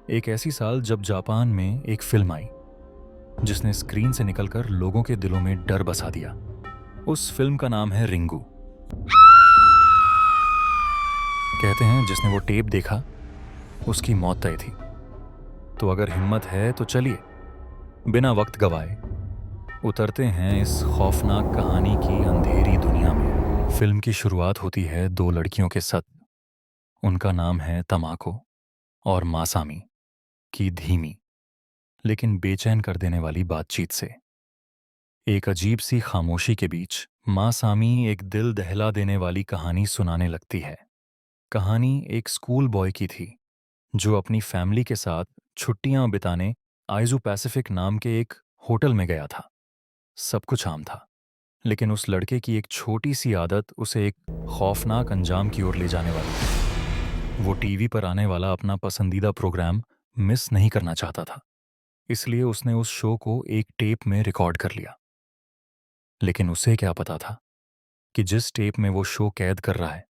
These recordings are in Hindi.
एक ऐसी साल जब जापान में एक फिल्म आई जिसने स्क्रीन से निकलकर लोगों के दिलों में डर बसा दिया। उस फिल्म का नाम है रिंगू। कहते हैं जिसने वो टेप देखा उसकी मौत तय थी। तो अगर हिम्मत है तो चलिए बिना वक्त गवाए उतरते हैं इस खौफनाक कहानी की अंधेरी दुनिया में। फिल्म की शुरुआत होती है दो लड़कियों के साथ। उनका नाम है तमाको और मासामी की धीमी लेकिन बेचैन कर देने वाली बातचीत से। एक अजीब सी खामोशी के बीच माँ सामी एक दिल दहला देने वाली कहानी सुनाने लगती है। कहानी एक स्कूल बॉय की थी जो अपनी फैमिली के साथ छुट्टियां बिताने आइजू पैसिफिक नाम के एक होटल में गया था। सब कुछ आम था, लेकिन उस लड़के की एक छोटी सी आदत उसे एक खौफनाक अंजाम की ओर ले जाने वाली थी। वो टीवी पर आने वाला अपना पसंदीदा प्रोग्राम मिस नहीं करना चाहता था, इसलिए उसने उस शो को एक टेप में रिकॉर्ड कर लिया। लेकिन उसे क्या पता था कि जिस टेप में वो शो कैद कर रहा है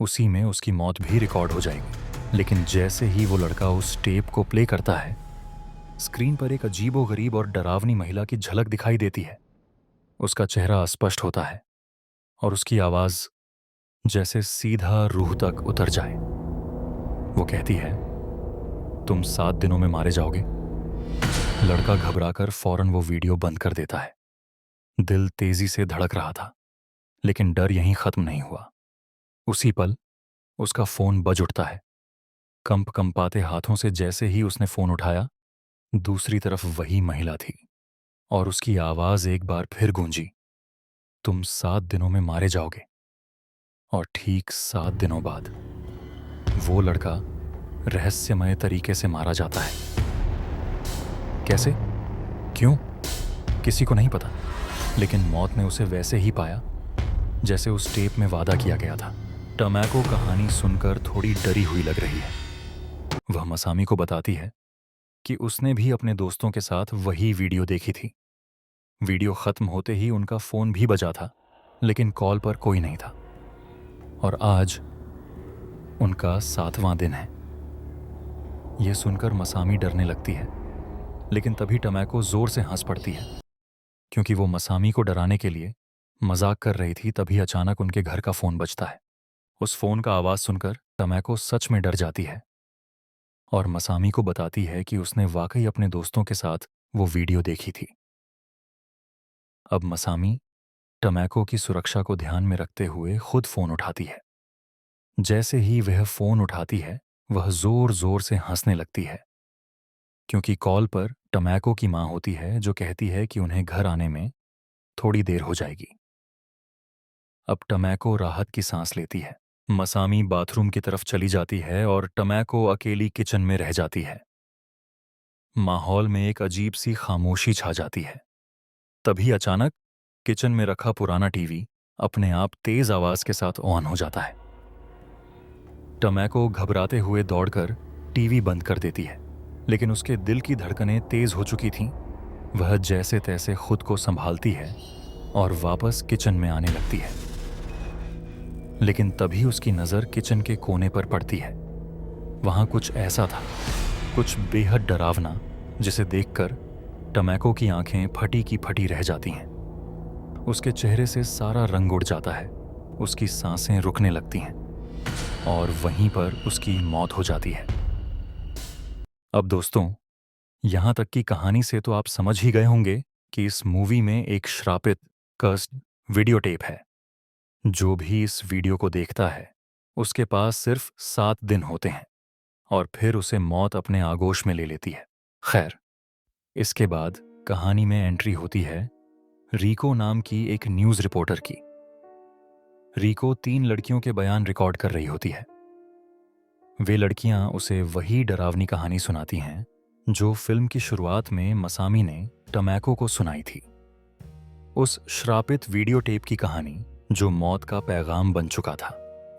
उसी में उसकी मौत भी रिकॉर्ड हो जाएगी। लेकिन जैसे ही वो लड़का उस टेप को प्ले करता है, स्क्रीन पर एक अजीबोगरीब और डरावनी महिला की झलक दिखाई देती है। उसका चेहरा अस्पष्ट होता है और उसकी आवाज जैसे सीधा रूह तक उतर जाए। वो कहती है, तुम 7 दिनों में मारे जाओगे। लड़का घबराकर फौरन वो वीडियो बंद कर देता है। दिल तेजी से धड़क रहा था, लेकिन डर यहीं खत्म नहीं हुआ। उसी पल उसका फोन बज उठता है। कंपाते हाथों से जैसे ही उसने फोन उठाया, दूसरी तरफ वही महिला थी और उसकी आवाज एक बार फिर गूंजी, तुम 7 दिनों में मारे जाओगे। और ठीक 7 दिनों बाद वो लड़का रहस्यमय तरीके से मारा जाता है। कैसे, क्यों, किसी को नहीं पता, लेकिन मौत ने उसे वैसे ही पाया जैसे उस टेप में वादा किया गया था। टमैको कहानी सुनकर थोड़ी डरी हुई लग रही है। वह मसामी को बताती है कि उसने भी अपने दोस्तों के साथ वही वीडियो देखी थी। वीडियो खत्म होते ही उनका फोन भी बजा था, लेकिन कॉल पर कोई नहीं था। और आज उनका 7वां दिन है। यह सुनकर मसामी डरने लगती है, लेकिन तभी टमैको जोर से हंस पड़ती है, क्योंकि वो मसामी को डराने के लिए मजाक कर रही थी। तभी अचानक उनके घर का फोन बजता है। उस फोन का आवाज सुनकर टमैको सच में डर जाती है और मसामी को बताती है कि उसने वाकई अपने दोस्तों के साथ वो वीडियो देखी थी। अब मसामी टमैको की सुरक्षा को ध्यान में रखते हुए खुद फोन उठाती है। जैसे ही वह फोन उठाती है, वह जोर जोर से हंसने लगती है, क्योंकि कॉल पर टमैको की मां होती है जो कहती है कि उन्हें घर आने में थोड़ी देर हो जाएगी। अब टमैको राहत की सांस लेती है। मसामी बाथरूम की तरफ चली जाती है और टमैको अकेली किचन में रह जाती है। माहौल में एक अजीब सी खामोशी छा जाती है। तभी अचानक किचन में रखा पुराना टीवी अपने आप तेज आवाज के साथ ऑन हो जाता है। टमैको घबराते हुए दौड़कर टीवी बंद कर देती है, लेकिन उसके दिल की धड़कनें तेज हो चुकी थीं। वह जैसे तैसे खुद को संभालती है और वापस किचन में आने लगती है। लेकिन तभी उसकी नजर किचन के कोने पर पड़ती है। वहां कुछ ऐसा था, कुछ बेहद डरावना, जिसे देखकर टमैको की आंखें फटी की फटी रह जाती हैं। उसके चेहरे से सारा रंग उड़ जाता है, उसकी सांसें रुकने लगती हैं और वहीं पर उसकी मौत हो जाती है। अब दोस्तों, यहां तक की कहानी से तो आप समझ ही गए होंगे कि इस मूवी में एक श्रापित कर्स्ड वीडियो टेप है। जो भी इस वीडियो को देखता है उसके पास सिर्फ 7 दिन होते हैं और फिर उसे मौत अपने आगोश में ले लेती है। खैर, इसके बाद कहानी में एंट्री होती है रिको नाम की एक न्यूज रिपोर्टर की। रिको 3 लड़कियों के बयान रिकॉर्ड कर रही होती है। वे लड़कियां उसे वही डरावनी कहानी सुनाती हैं जो फिल्म की शुरुआत में मसामी ने टमैको को सुनाई थी। उस श्रापित वीडियो टेप की कहानी जो मौत का पैगाम बन चुका था।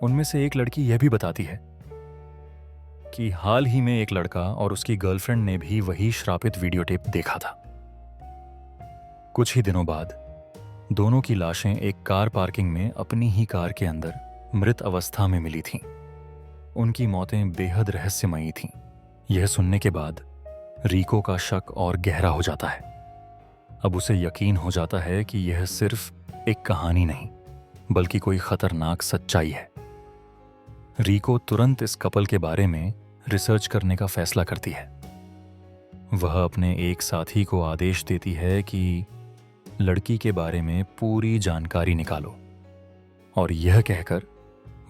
उनमें से एक लड़की यह भी बताती है कि हाल ही में एक लड़का और उसकी गर्लफ्रेंड ने भी वही श्रापित वीडियो टेप देखा था। कुछ ही दिनों बाद दोनों की लाशें एक कार पार्किंग में अपनी ही कार के अंदर मृत अवस्था में मिली थीं। उनकी मौतें बेहद रहस्यमयी थीं। यह सुनने के बाद रीको का शक और गहरा हो जाता है। अब उसे यकीन हो जाता है कि यह सिर्फ एक कहानी नहीं बल्कि कोई खतरनाक सच्चाई है। रीको तुरंत इस कपल के बारे में रिसर्च करने का फैसला करती है। वह अपने एक साथी को आदेश देती है कि लड़की के बारे में पूरी जानकारी निकालो, और यह कहकर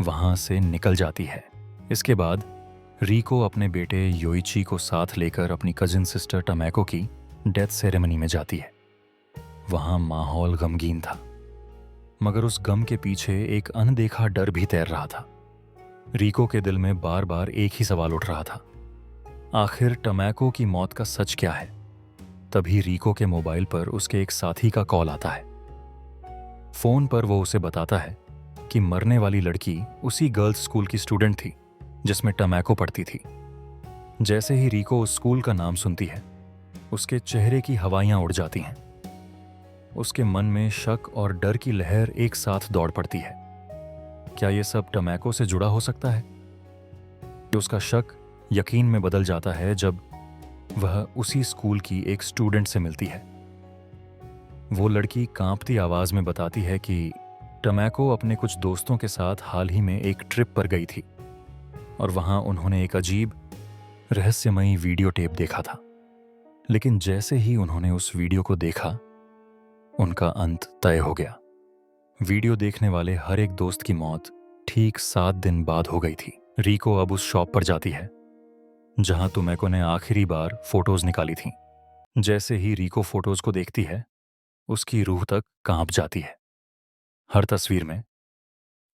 वहां से निकल जाती है। इसके बाद रीको अपने बेटे योइची को साथ लेकर अपनी कजिन सिस्टर टमैको की डेथ सेरेमनी में जाती है। वहां माहौल गमगीन था, मगर उस गम के पीछे एक अनदेखा डर भी तैर रहा था। रीको के दिल में बार बार एक ही सवाल उठ रहा था, आखिर टमैको की मौत का सच क्या है। तभी रीको के मोबाइल पर उसके एक साथी का कॉल आता है। फोन पर वो उसे बताता है कि मरने वाली लड़की उसी गर्ल्स स्कूल की स्टूडेंट थी जिसमें टमैको पढ़ती थी। जैसे ही रीको उस स्कूल का नाम सुनती है, उसके चेहरे की हवाइयां उड़ जाती हैं। उसके मन में शक और डर की लहर एक साथ दौड़ पड़ती है। क्या ये सब टमैको से जुड़ा हो सकता है? उसका शक यकीन में बदल जाता है जब वह उसी स्कूल की एक स्टूडेंट से मिलती है। वो लड़की कांपती आवाज में बताती है कि टमैको अपने कुछ दोस्तों के साथ हाल ही में एक ट्रिप पर गई थी और वहां उन्होंने एक अजीब रहस्यमयी वीडियो टेप देखा था। लेकिन जैसे ही उन्होंने उस वीडियो को देखा, उनका अंत तय हो गया। वीडियो देखने वाले हर एक दोस्त की मौत ठीक 7 दिन बाद हो गई थी। रीको अब उस शॉप पर जाती है जहां टमैको ने आखिरी बार फोटोज निकाली थी। जैसे ही रीको फोटोज को देखती है, उसकी रूह तक कांप जाती है। हर तस्वीर में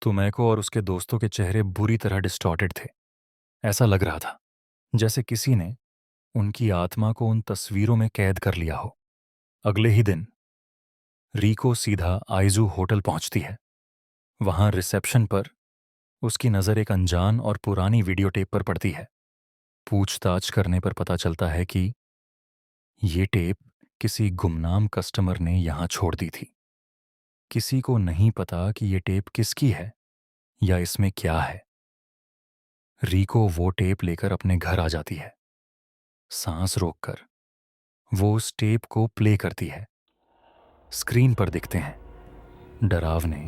टमैको और उसके दोस्तों के चेहरे बुरी तरह डिस्टॉर्टेड थे। ऐसा लग रहा था जैसे किसी ने उनकी आत्मा को उन तस्वीरों में कैद कर लिया हो। अगले ही दिन रीको सीधा आइजू होटल पहुंचती है। वहां रिसेप्शन पर उसकी नज़र एक अनजान और पुरानी वीडियो टेप पर पड़ती है। पूछताछ करने पर पता चलता है कि ये टेप किसी गुमनाम कस्टमर ने यहां छोड़ दी थी। किसी को नहीं पता कि ये टेप किसकी है या इसमें क्या है। रीको वो टेप लेकर अपने घर आ जाती है। सांस रोककर वो उस टेप को प्ले करती है। स्क्रीन पर दिखते हैं डरावने,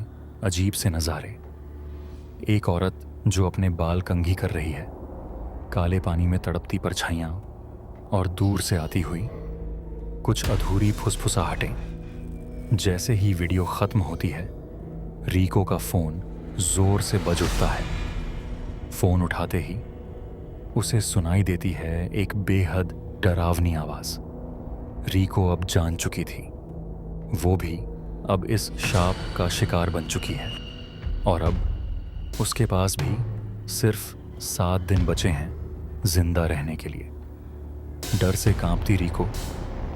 अजीब से नज़ारे। एक औरत जो अपने बाल कंघी कर रही है, काले पानी में तड़पती परछाइयां, और दूर से आती हुई कुछ अधूरी फुसफुसाहटें। जैसे ही वीडियो खत्म होती है, रीको का फोन जोर से बज उठता है। फोन उठाते ही उसे सुनाई देती है एक बेहद डरावनी आवाज। रीको अब जान चुकी थी, वो भी अब इस शाप का शिकार बन चुकी है, और अब उसके पास भी सिर्फ 7 दिन बचे हैं जिंदा रहने के लिए। डर से कांपती रीको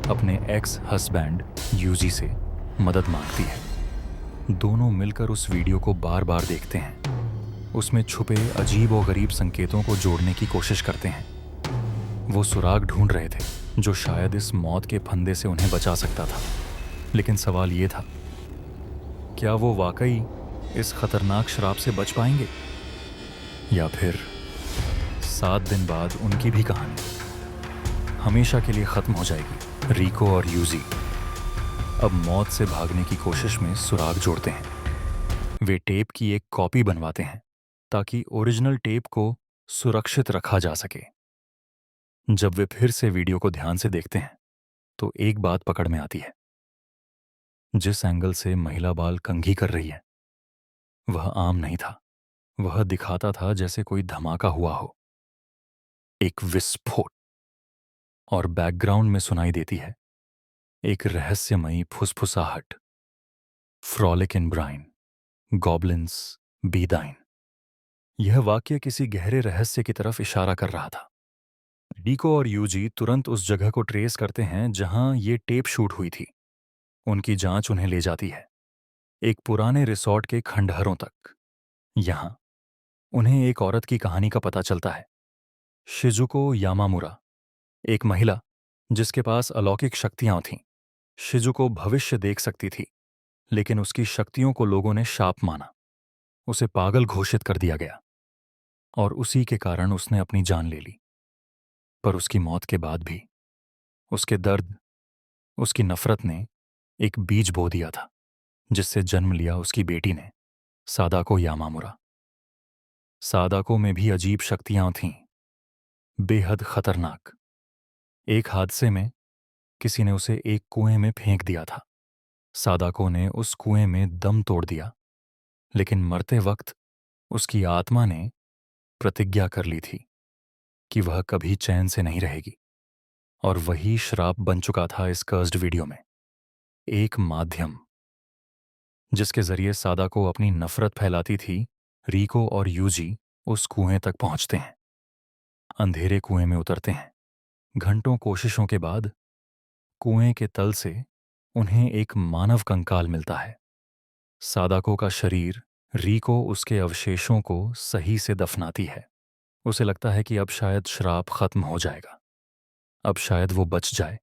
अपने एक्स हस्बैंड यूजी से मदद मांगती है। दोनों मिलकर उस वीडियो को बार बार देखते हैं। उसमें छुपे अजीब और गरीब संकेतों को जोड़ने की कोशिश करते हैं। वो सुराग ढूंढ रहे थे जो शायद इस मौत के फंदे से उन्हें बचा सकता था। लेकिन सवाल ये था, क्या वो वाकई इस खतरनाक श्राप से बच पाएंगे, या फिर 7 दिन बाद उनकी भी कहानी हमेशा के लिए खत्म हो जाएगी। रीको और यूजी अब मौत से भागने की कोशिश में सुराग जोड़ते हैं। वे टेप की एक कॉपी बनवाते हैं ताकि ओरिजिनल टेप को सुरक्षित रखा जा सके। जब वे फिर से वीडियो को ध्यान से देखते हैं तो एक बात पकड़ में आती है। जिस एंगल से महिला बाल कंघी कर रही है वह आम नहीं था। वह दिखाता था जैसे कोई धमाका हुआ हो, एक विस्फोट, और बैकग्राउंड में सुनाई देती है एक रहस्यमयी फुसफुसाहट, फ्रॉलिक इन ब्राइन, गॉबलिन्स बी दाइन। यह वाक्य किसी गहरे रहस्य की तरफ इशारा कर रहा था। डीको और यूजी तुरंत उस जगह को ट्रेस करते हैं जहां ये टेप शूट हुई थी। उनकी जांच उन्हें ले जाती है एक पुराने रिसॉर्ट के खंडहरों तक। यहां उन्हें एक औरत की कहानी का पता चलता है, शिजुको यामामुरा, एक महिला जिसके पास अलौकिक शक्तियां थीं। शिजुको भविष्य देख सकती थी, लेकिन उसकी शक्तियों को लोगों ने शाप माना। उसे पागल घोषित कर दिया गया और उसी के कारण उसने अपनी जान ले ली। पर उसकी मौत के बाद भी उसके दर्द, उसकी नफरत ने एक बीज बो दिया था, जिससे जन्म लिया उसकी बेटी ने, सादाको यामामुरा। सादाको में भी अजीब शक्तियां थीं, बेहद खतरनाक। एक हादसे में किसी ने उसे एक कुएं में फेंक दिया था। सादाको ने उस कुएं में दम तोड़ दिया, लेकिन मरते वक्त उसकी आत्मा ने प्रतिज्ञा कर ली थी कि वह कभी चैन से नहीं रहेगी। और वही श्राप बन चुका था इस कर्स्ड वीडियो में, एक माध्यम जिसके जरिए सादाको अपनी नफरत फैलाती थी। रीको और यूजी उस कुएं तक पहुंचते हैं, अंधेरे कुएं में उतरते हैं। घंटों कोशिशों के बाद कुएं के तल से उन्हें एक मानव कंकाल मिलता है। सादाको का शरीर रीको उसके अवशेषों को सही से दफनाती है। उसे लगता है कि अब शायद श्राप खत्म हो जाएगा, अब शायद वो बच जाए।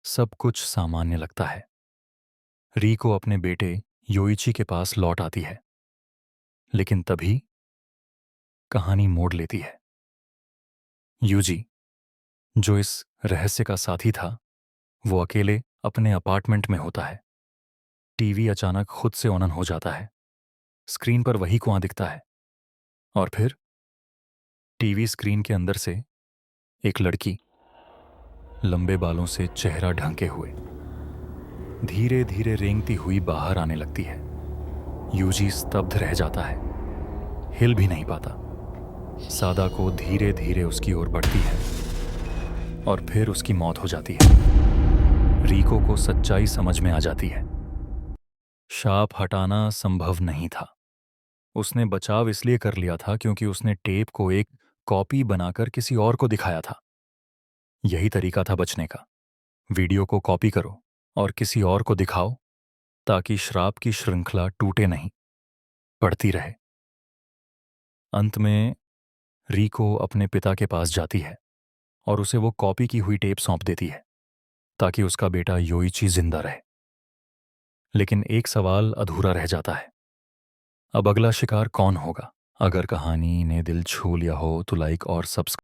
सब कुछ सामान्य लगता है। रीको अपने बेटे योइची के पास लौट आती है, लेकिन तभी कहानी मोड़ लेती है। यूजी, जो इस रहस्य का साथी था, वो अकेले अपने अपार्टमेंट में होता है। टीवी अचानक खुद से ऑन हो जाता है। स्क्रीन पर वही कुआं दिखता है, और फिर टीवी स्क्रीन के अंदर से एक लड़की, लंबे बालों से चेहरा ढंके हुए, धीरे धीरे रेंगती हुई बाहर आने लगती है। यूजी स्तब्ध रह जाता है, हिल भी नहीं पाता। सादाको धीरे धीरे उसकी ओर बढ़ती है, और फिर उसकी मौत हो जाती है। रीको को सच्चाई समझ में आ जाती है। शाप हटाना संभव नहीं था। उसने बचाव इसलिए कर लिया था क्योंकि उसने टेप को एक कॉपी बनाकर किसी और को दिखाया था। यही तरीका था बचने का। वीडियो को कॉपी करो और किसी और को दिखाओ, ताकि श्राप की श्रृंखला टूटे नहीं, बढ़ती रहे। अंत में रीको अपने पिता के पास जाती है और उसे वो कॉपी की हुई टेप सौंप देती है, ताकि उसका बेटा योइची जिंदा रहे। लेकिन एक सवाल अधूरा रह जाता है, अब अगला शिकार कौन होगा? अगर कहानी ने दिल छू लिया हो तो लाइक और सब्सक्राइब